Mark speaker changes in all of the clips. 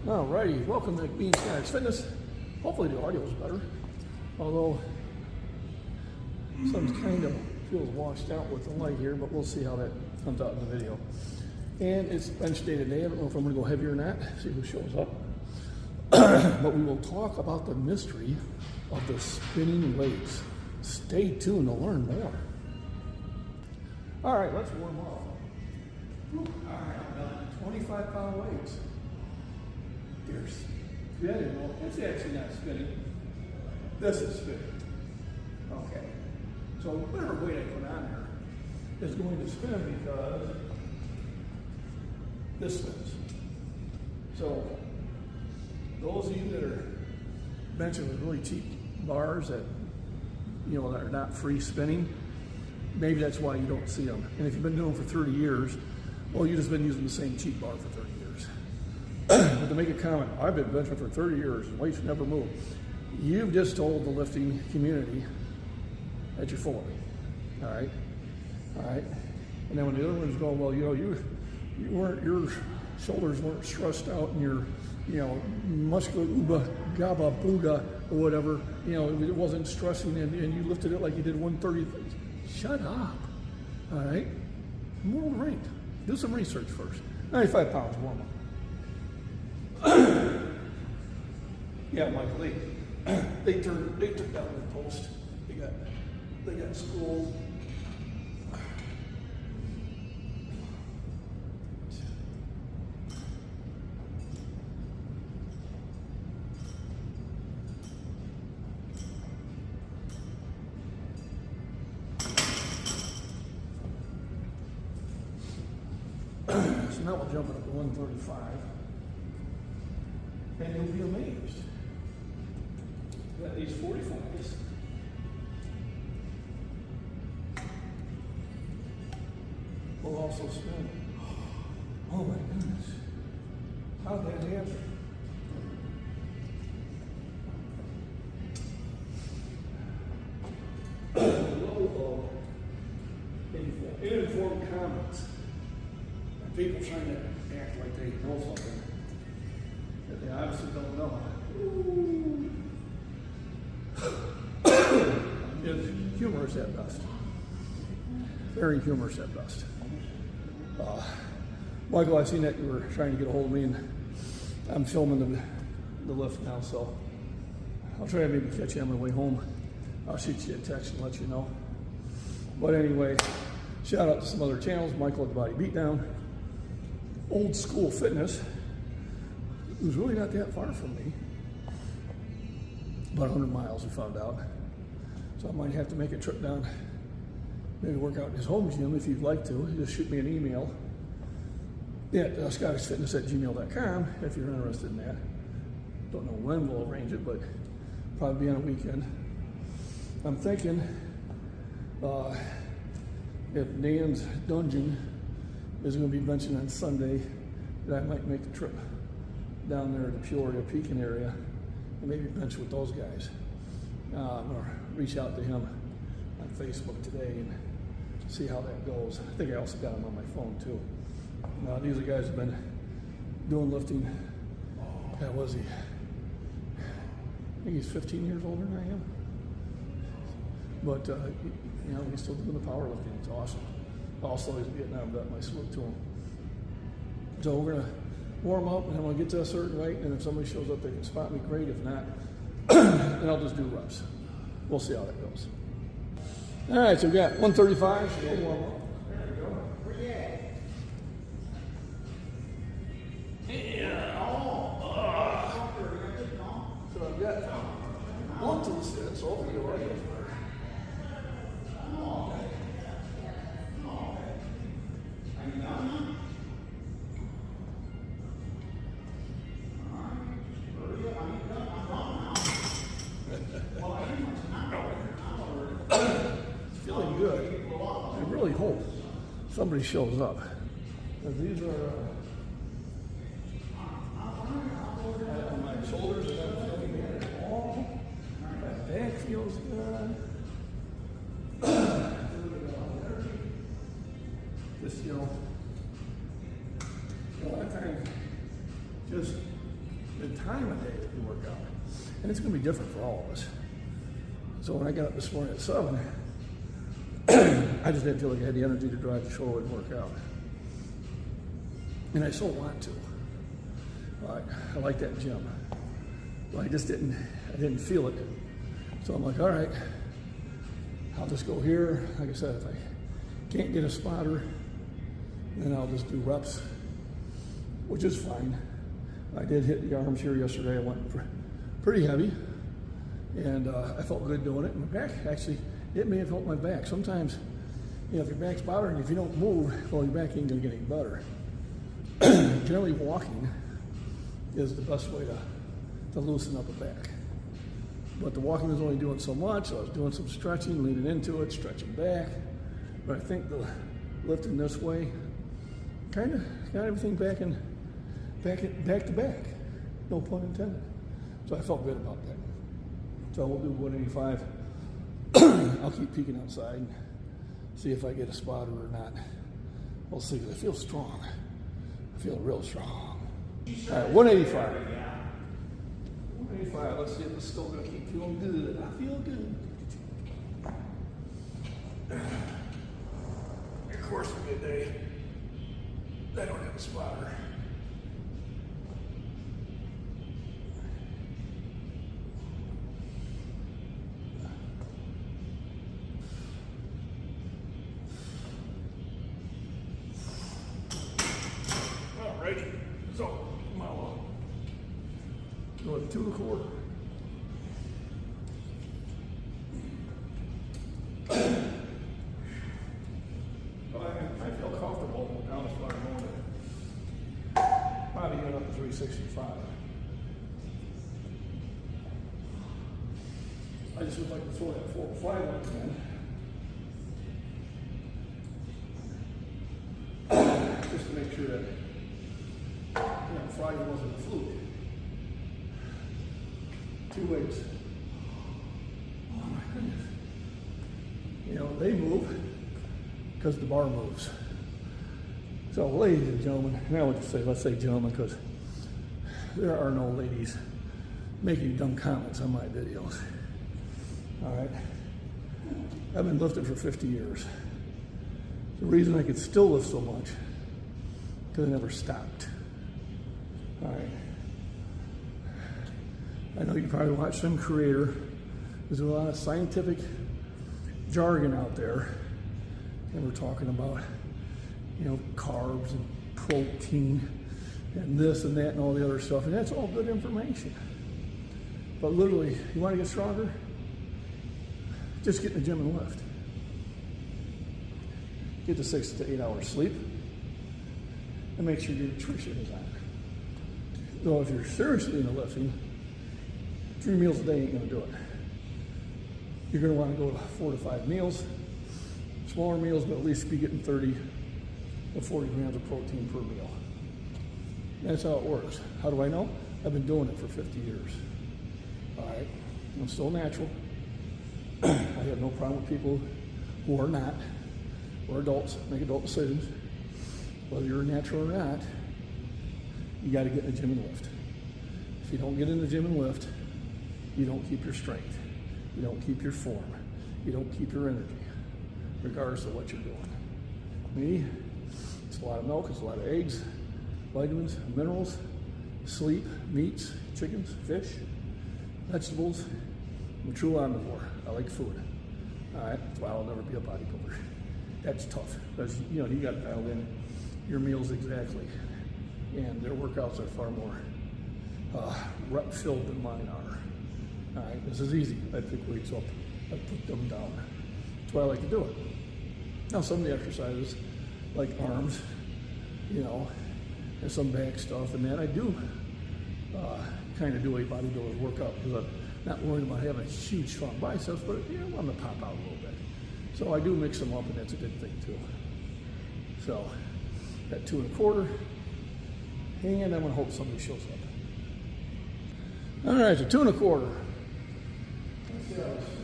Speaker 1: Alrighty, welcome to Bean Skies Fitness. Hopefully the audio is better, although some kind of feels washed out with the light here, but we'll see how that comes out in the video. And it's bench day today. I don't know if I'm going to go heavier than that, see who shows up. But we will talk about the mystery of the spinning weights. Stay tuned to learn more. All right, let's warm up. All right, I'm done. 25-pound weights. They're spinning. Well, it's actually not spinning. This is spinning. Okay. So whatever weight I put on there is going to spin because this spins. So those of you that are benching with really cheap bars that that are not free spinning, maybe that's why you don't see them. And if you've been doing them for 30 years, well, you've just been using the same cheap bar for 30 years. But to make a comment, I've been benching for 30 years and weights never move. You've just told the lifting community that you're full of it. All right? All right? And then when the other one's going, well, you weren't, your shoulders weren't stressed out and your, muscular uba, gaba, booga, or whatever, it wasn't stressing and you lifted it like you did 130. Shut up. All right? World ranked. Do some research first. 95 pounds warm up. Yeah, Michael, they took down their post. They got schooled. So now we'll jump up to 135, and you'll be amazed that these 45s will also spin. Oh my goodness, how did that happen? Low of informed comments. People trying to act like they know something that they obviously don't know. It's humorous at best. Very humorous at best. Michael, I seen that you were trying to get a hold of me, and I'm filming the lift now, so I'll try to maybe catch you on my way home. I'll shoot you a text and let you know. But anyway, shout out to some other channels, Michael at the Body Beatdown, Old School Fitness, who's really not that far from me. About 100 miles, we found out. So I might have to make a trip down, maybe work out in his home gym if you'd like to. Just shoot me an email at scottishfitness@gmail.com if you're interested in that. Don't know when we'll arrange it, but probably be on a weekend. I'm thinking if Dan's Dungeon is going to be benching on Sunday, that I might make the trip down there to Peoria, Pekin area, and maybe bench with those guys. I'm going to reach out to him on Facebook today and see how that goes. I think I also got him on my phone too. These are guys who've been doing lifting. How was he? I think he's 15 years older than I am. But, he's still doing the powerlifting. It's awesome. Also, he's getting out of that. I salute to him. So we're going to warm up, and I'm going to get to a certain weight, and if somebody shows up, they can spot me, great. If not, then I'll just do reps. We'll see how that goes. All right, so we got 135. So we'll warm up. There we go. So I've got one to the sit, so hopefully the audio is better. Feeling good. I really hope somebody shows up. These are on my shoulders, and I'm feeling good at all. My back feels good. Just, a lot of times, just the time of day that you work out. And it's going to be different for all of us. So when I got up this morning at 7, I just didn't feel like I had the energy to drive to Shorewood and work out. And I so want to. I like that gym. But I didn't feel it. So I'm like, all right, I'll just go here. Like I said, if I can't get a spotter, then I'll just do reps, which is fine. I did hit the arms here yesterday. I went pretty heavy, and I felt good doing it. My back, actually, it may have helped my back. Sometimes, if your back's bothering you, if you don't move, well, your back ain't gonna get any better. Generally, walking is the best way to loosen up a back. But the walking was only doing so much. So I was doing some stretching, leaning into it, stretching back. But I think the lifting this way kind of got everything back to back. No pun intended. So I felt good about that. So we'll do 185. I'll keep peeking outside and see if I get a spotter or not. We'll see. I feel strong. I feel real strong. All right, 185. 185. Let's see if it's still going to keep feeling good. I feel good. Of course, a good day. I don't have a spotter. Alrighty, so I'll go with 2 1/4. I feel comfortable down as far as going to probably get up to 365. I just would like to throw that 4 or 5 on again. Just to make sure that Friday wasn't a fluke. 2 weights. Oh my goodness. They move because the bar moves. So ladies and gentlemen, and I would just say, let's say gentlemen, because there are no ladies making dumb comments on my videos. All right. I've been lifting for 50 years. The reason I could still lift so much, because I never stopped. All right. I know you probably watch some creator. There's a lot of scientific jargon out there, and we're talking about, carbs and protein and this and that and all the other stuff, and that's all good information. But literally, you want to get stronger? Just get in the gym and lift. Get to 6 to 8 hours sleep, and make sure your nutrition is on. Though if you're seriously into lifting, 3 meals a day ain't gonna do it. You're gonna want to go to 4 to 5 meals, smaller meals, but at least be getting 30 to 40 grams of protein per meal. That's how it works. How do I know? I've been doing it for 50 years. All right, I'm still natural. I have no problem with people who are not. We're adults, make adult decisions. Whether you're natural or not, you got to get in the gym and lift. If you don't get in the gym and lift, you don't keep your strength. You don't keep your form. You don't keep your energy, regardless of what you're doing. Me, it's a lot of milk, it's a lot of eggs, vitamins, minerals, sleep, meats, chickens, fish, vegetables. I'm a true omnivore. I like food. All right, that's why I'll never be a bodybuilder. That's tough because you got to dial in your meals exactly, and their workouts are far more rep-filled than mine are. All right, this is easy. I pick weights up, I put them down. That's why I like to do it. Now, some of the exercises, like arms, and some back stuff, and that I do kind of do a bodybuilder's workout because I'm not worried about having a huge, strong biceps, but I want to pop out a little bit. So I do mix them up, and that's a good thing too. So that 2 1/4, and I'm gonna hope somebody shows up. All right, so 2 1/4. Let's see how this fits.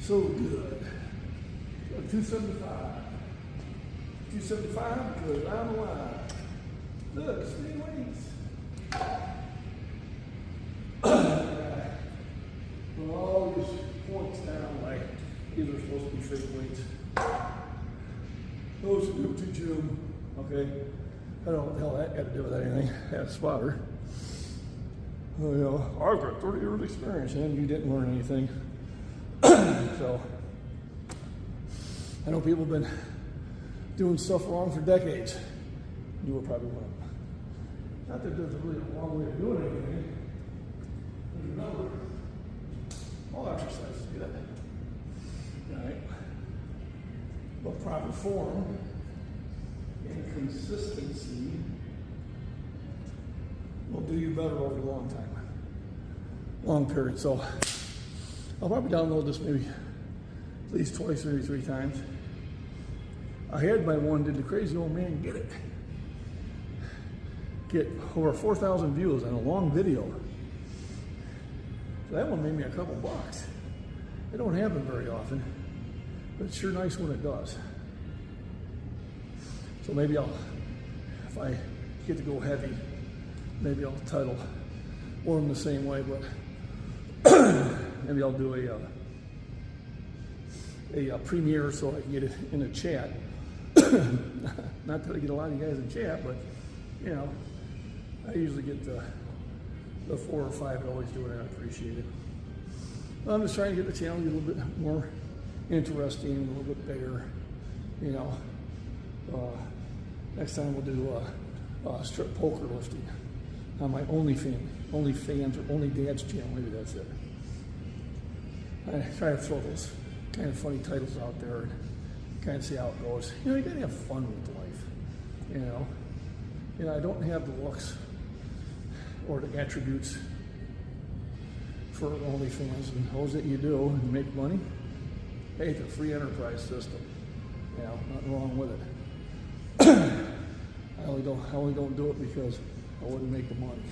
Speaker 1: So good. 275. 275 because I'm alive. Look, spinning weights. Well, all these points down, like these are supposed to be fake weights. Those are new to gym. Okay. I don't know what the hell that got to do with anything. I had a spotter. Oh, yeah. I've got 30 years experience, and you didn't learn anything. So, I know people have been doing stuff wrong for decades. You were probably one of them. Not that there's a really wrong way of doing anything. But remember, all exercise is good. All right? But proper form and consistency will do you better over a long time. Long period. So, I'll probably download this maybe at least twice, maybe 3 times. I had my one, did the crazy old man get it? Get over 4,000 views on a long video. So that one made me a couple bucks. It don't happen very often, but it's sure nice when it does. So maybe I'll, if I get to go heavy, maybe I'll title one the same way, but maybe I'll do a premiere so I can get it in a chat. Not that I get a lot of you guys in chat, but you know, I usually get the 4 or 5 that always do it, and I appreciate it. I'm just trying to get the channel a little bit more interesting, a little bit bigger. You know, next time we'll do strip poker lifting on my OnlyFans or Only Dad's channel. Maybe that's it. I try to throw those kind of funny titles out there and kind of see how it goes. You know, you gotta have fun with life. You know, I don't have the looks or the attributes for OnlyFans, and those that you do and make money. Hey, it's a free enterprise system. You know, nothing wrong with it. I only don't do it because I wouldn't make the money.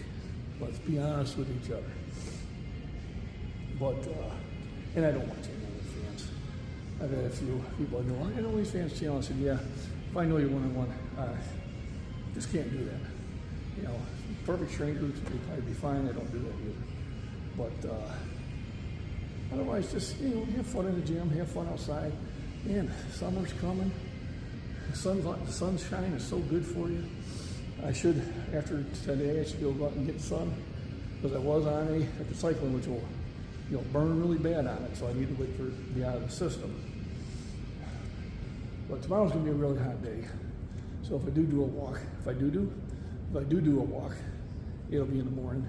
Speaker 1: Let's be honest with each other. But and I don't watch any OnlyFans. I've had a few people I know, I got an OnlyFans channel. I said, yeah, if I know you one-on-one, just can't do that. You know, perfect strangers would probably be fine. I don't do that either. But otherwise, just, you know, have fun in the gym, have fun outside. Man, summer's coming. The sun's shining is so good for you. I should, after today, I should go out and get sun, because I was on a cycling, which will, you know, burn really bad on it. So I need to wait for it to be out of the system. But tomorrow's gonna be a really hot day. So if I do a walk, if I do do a walk, it'll be in the morning.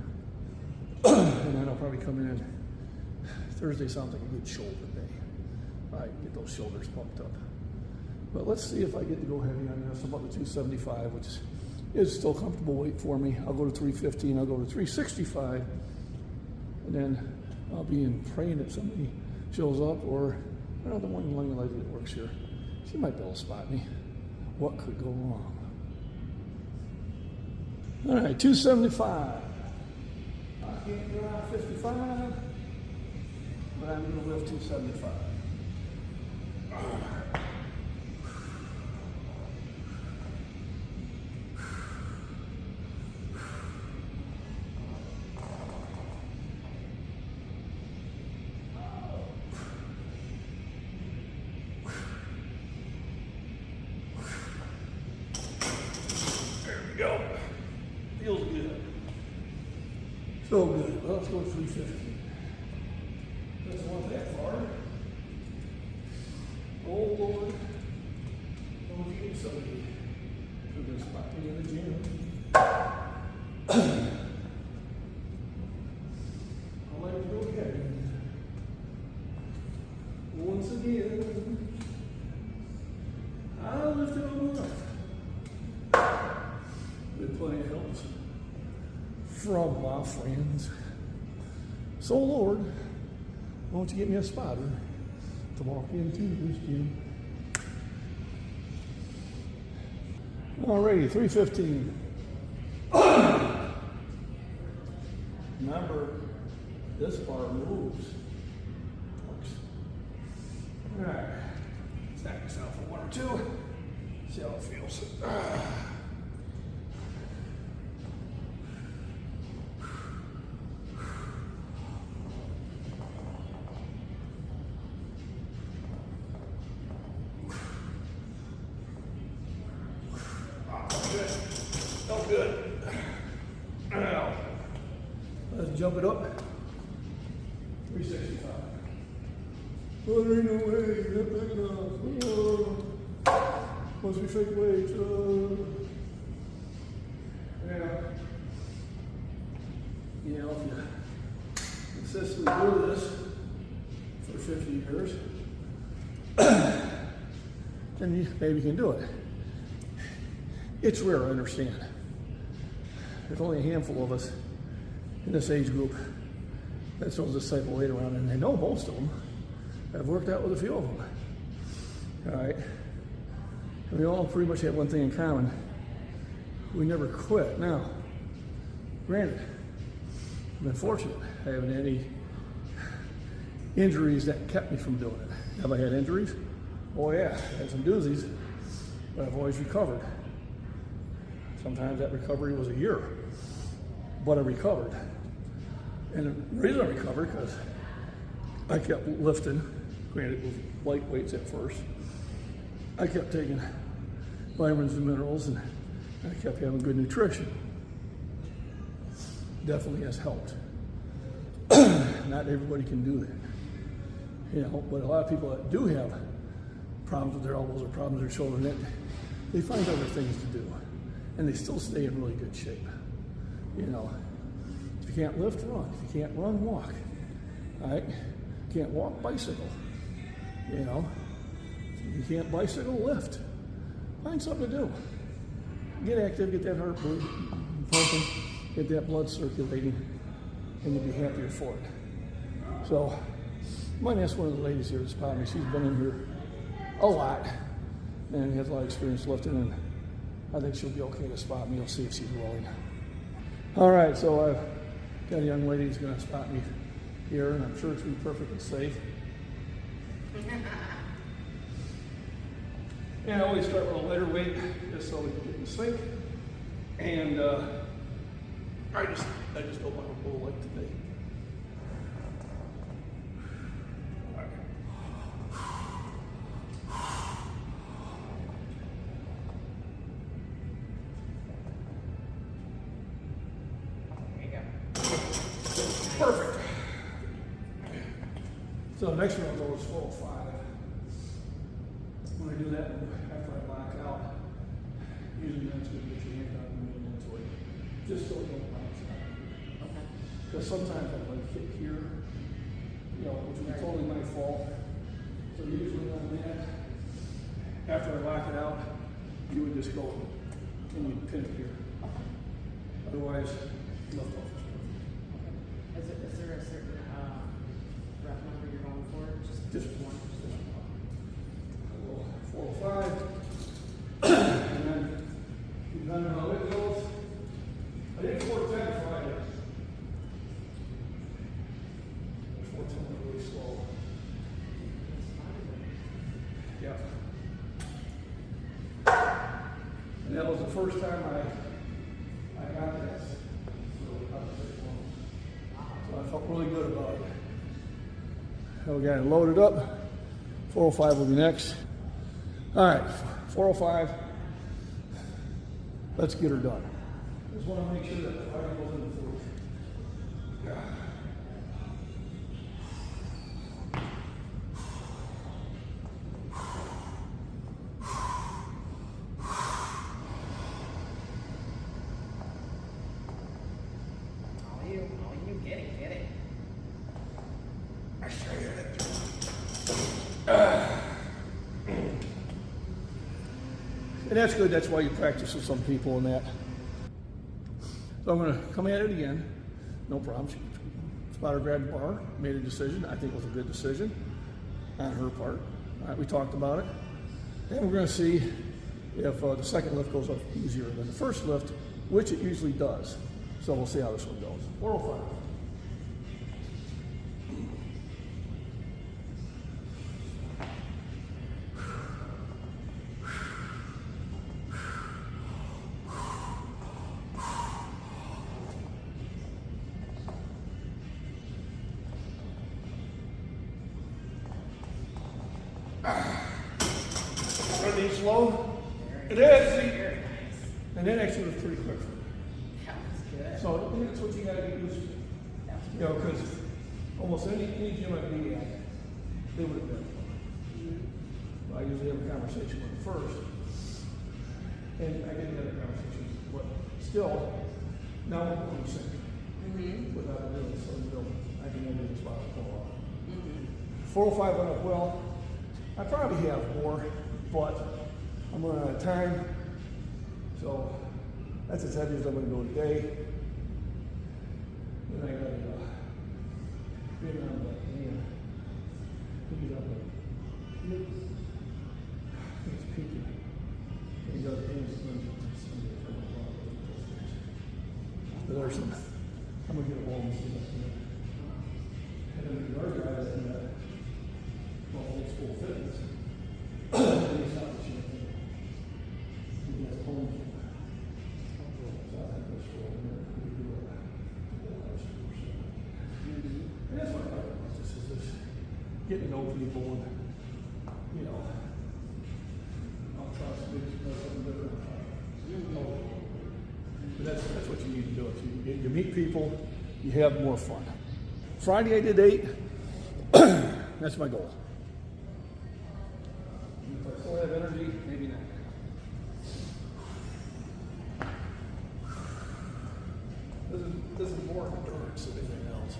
Speaker 1: And then I'll probably come in. Thursday sounds like a good shoulder day. I can get those shoulders pumped up. But let's see if I get to go heavy on this. I'm up to 275, which is still a comfortable weight for me. I'll go to 315, I'll go to 365, and then I'll be praying that somebody shows up, or I don't know, the one young lady that works here. She might be able to spot me. What could go wrong? All right, 275. I can't go out 55, but I'm going to lift 275. Go. Feels good. So good. Well, let's go to 350. Doesn't want that far. Oh Lord. Don't get somebody who's going to spot me in the gym. I like to go heavy. Once again, I'll lift it on the left. With plenty of help from my friends. So Lord, won't you get me a spotter to walk into this gym? Alrighty, 315. Remember, this bar moves. All right, stack this out for 1 or 2. See how it feels. Felt good. Now, let's jump it up. 365. Oh, there ain't no way. You're not big enough. Oh, must be fake weights. Yeah. You know, if you consistently do this for 50 years, then you maybe can do it. It's rare, I understand. There's only a handful of us in this age group that throws this type of weight around, and I know most of them. I've worked out with a few of them. All right. And we all pretty much have one thing in common. We never quit. Now, granted, I've been fortunate. I haven't had any injuries that kept me from doing it. Have I had injuries? Oh yeah, I had some doozies, but I've always recovered. Sometimes that recovery was a year, but I recovered. And the reason I recovered, because I kept lifting, granted it was light weights at first. I kept taking vitamins and minerals, and I kept having good nutrition. Definitely has helped. Not everybody can do that. You know, but a lot of people that do have problems with their elbows or problems with their shoulder, they find other things to do. And they still stay in really good shape. You know, if you can't lift, run. If you can't run, walk. All right? If you can't walk, bicycle. You know, if you can't bicycle, lift. Find something to do. Get active, get that heart pumping, get that blood circulating, and you'll be happier for it. So, I might ask one of the ladies here to spot me. She's been in here a lot and has a lot of experience lifting, and I think she'll be okay to spot me. You'll see if she's willing. All right, so I've got a young lady who's going to spot me here, and I'm sure it's going to be perfectly safe. And I always start with a lighter weight, just so we can get in sync. And I just don't want to pull like today. Perfect. So the next one goes 405. When I do that, after I lock out, usually that's going to get your hand out and move into it, just so it don't bounce out. Okay. Because sometimes I like hit here, you know, which is totally my fault. So usually on that, after I lock it out, you would just go and you pin it here. Otherwise, lift off.
Speaker 2: Is there a certain rep number you're going for? Just one?
Speaker 1: 405. And then, depending on how it goes, I think 410 Friday. 410 is really slow. Yeah. And that was the first time I got this. So I felt really good about it. So we got it loaded up. 405 will be next. All right, 405. Let's get her done. Just want to make sure that the fire goes in the foot.
Speaker 2: Get it.
Speaker 1: I sure get it. And that's good. That's why you practice with some people and that. So I'm going to come at it again. No problem. Spotter grabbed the bar, made a decision. I think it was a good decision on her part. All right, we talked about it. And we're going to see if the second lift goes up easier than the first lift, which it usually does. So we'll see how this one goes. 405. slow? It is.
Speaker 2: Very nice.
Speaker 1: And that actually was pretty quick.
Speaker 2: That was good.
Speaker 1: So that's what you got to get used to. You know, because almost any gym I'd be at, they would have been. I usually have a conversation with them first. And I didn't have a conversation, but still, now I'm on the same. Without doing it, so I can only just about pull off. 405 went up well. I probably have more, but I'm running out of time. So that's as heavy as I'm going to go today. Then I got to been on the hand. Pick it up. It's peaking. He does things. But there's some. I'm gonna get a wall and see what's in it. And then the other guy is in that old school fitness. He's not the shit. He has a home gym. So I think this for a minute we do it. And that's what I like. This is this getting to know people and you know. I'll try to do something different. But that's what you need to do. You meet people, you have more fun. Friday I did 8. That's my goal. If I still have energy, maybe not. This is more endurance than anything else.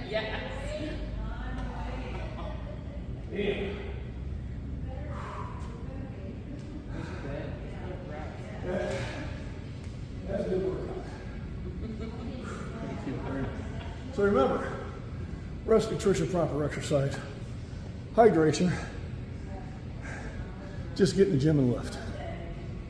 Speaker 2: Yes.
Speaker 1: Yeah. That's a good workout. Thank you. So remember, rest, nutrition, proper exercise, hydration, just get in the gym and lift.